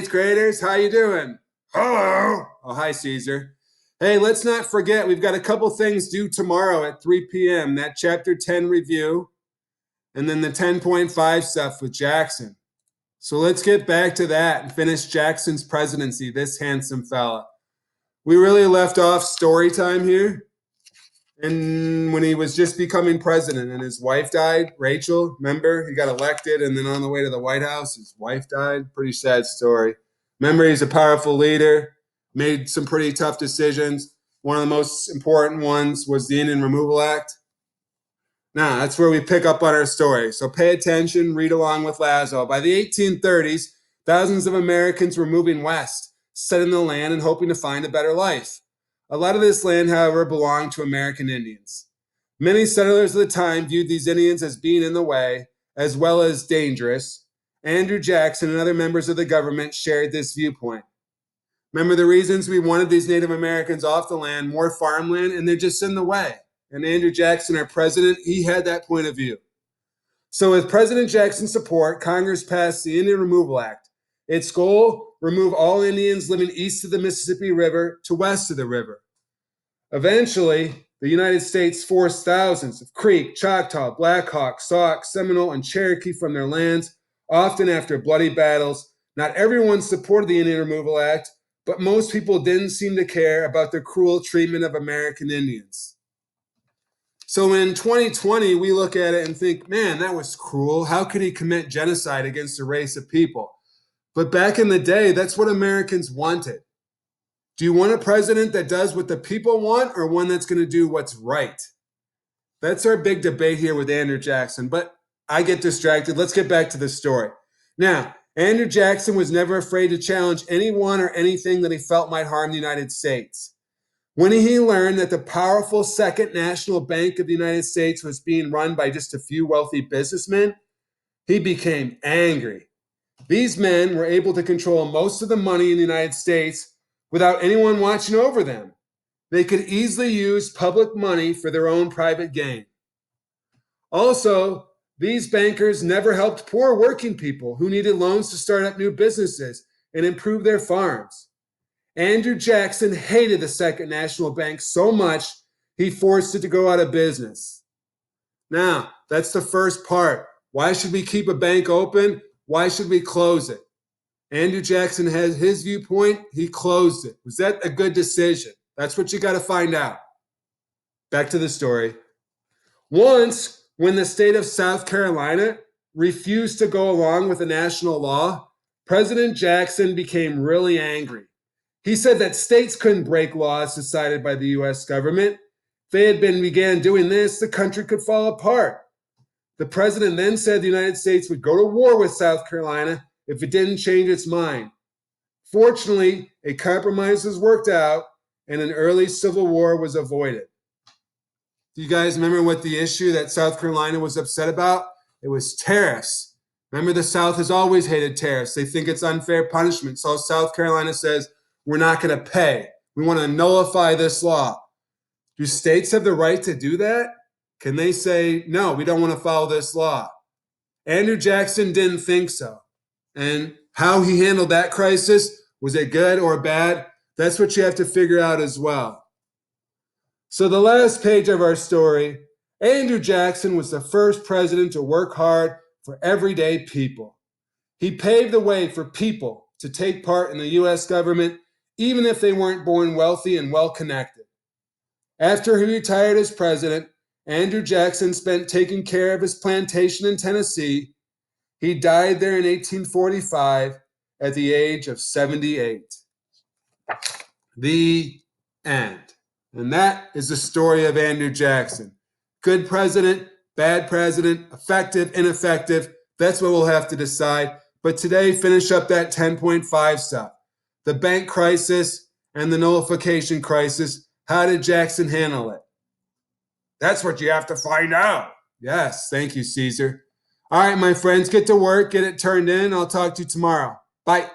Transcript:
eighth graders. How you doing? Hello. Oh, hi, Caesar. Hey, let's not forget we've got a couple things due tomorrow at 3 p.m. That Chapter 10 review and then the 10.5 stuff with Jackson. So let's get back to that and finish Jackson's presidency, this handsome fella. We really left off story time here. And when he was just becoming president and his wife died, Rachel, remember? He got elected and then on the way to the White House, his wife died. Pretty sad story. Remember, he's a powerful leader, made some pretty tough decisions. One of the most important ones was the Indian Removal Act. Now, that's where we pick up on our story. So pay attention, read along with Lazo. By the 1830s, thousands of Americans were moving west, settling the land and hoping to find a better life. A lot of this land, however, belonged to American Indians. Many settlers at the time viewed these Indians as being in the way, as well as dangerous. Andrew Jackson and other members of the government shared this viewpoint. Remember the reasons we wanted these Native Americans off the land, more farmland, and they're just in the way. And Andrew Jackson, our president, he had that point of view. So with President Jackson's support, Congress passed the Indian Removal Act. Its goal, remove all Indians living east of the Mississippi River to west of the river. Eventually, the United States forced thousands of Creek, Choctaw, Black Hawk, Sauk, Seminole, and Cherokee from their lands, often after bloody battles. Not everyone supported the Indian Removal Act, but most people didn't seem to care about the cruel treatment of American Indians. So in 2020, we look at it and think, man, that was cruel. How could he commit genocide against a race of people? But back in the day, that's what Americans wanted. Do you want a president that does what the people want or one that's going to do what's right? That's our big debate here with Andrew Jackson, but I get distracted. Let's get back to the story. Now, Andrew Jackson was never afraid to challenge anyone or anything that he felt might harm the United States. When he learned that the powerful Second National Bank of the United States was being run by just a few wealthy businessmen, he became angry. These men were able to control most of the money in the United States without anyone watching over them. They could easily use public money for their own private gain. Also, these bankers never helped poor working people who needed loans to start up new businesses and improve their farms. Andrew Jackson hated the Second National Bank so much, he forced it to go out of business. Now, that's the first part. Why should we keep a bank open? Why should we close it? Andrew Jackson has his viewpoint. He closed it. Was that a good decision? That's what you got to find out. Back to the story. Once, when the state of South Carolina refused to go along with the national law, President Jackson became really angry. He said that states couldn't break laws decided by the U.S. government. If they began doing this, the country could fall apart. The president then said the United States would go to war with South Carolina if it didn't change its mind. Fortunately, a compromise was worked out and an early civil war was avoided. Do you guys remember what the issue that South Carolina was upset about? It was tariffs. Remember, the South has always hated tariffs. They think it's unfair punishment. So South Carolina says, we're not going to pay. We want to nullify this law. Do states have the right to do that? Can they say, no, we don't want to follow this law? Andrew Jackson didn't think so. And how he handled that crisis, was it good or bad? That's what you have to figure out as well. So the last page of our story, Andrew Jackson was the first president to work hard for everyday people. He paved the way for people to take part in the U.S. government, even if they weren't born wealthy and well-connected. After he retired as president, Andrew Jackson spent taking care of his plantation in Tennessee. He died there in 1845 at the age of 78. The end. And that is the story of Andrew Jackson. Good president, bad president, effective, ineffective. That's what we'll have to decide. But today, finish up that 10.5 stuff. The bank crisis and the nullification crisis. How did Jackson handle it? That's what you have to find out. Yes, thank you, Caesar. All right, my friends, get to work, get it turned in. I'll talk to you tomorrow. Bye.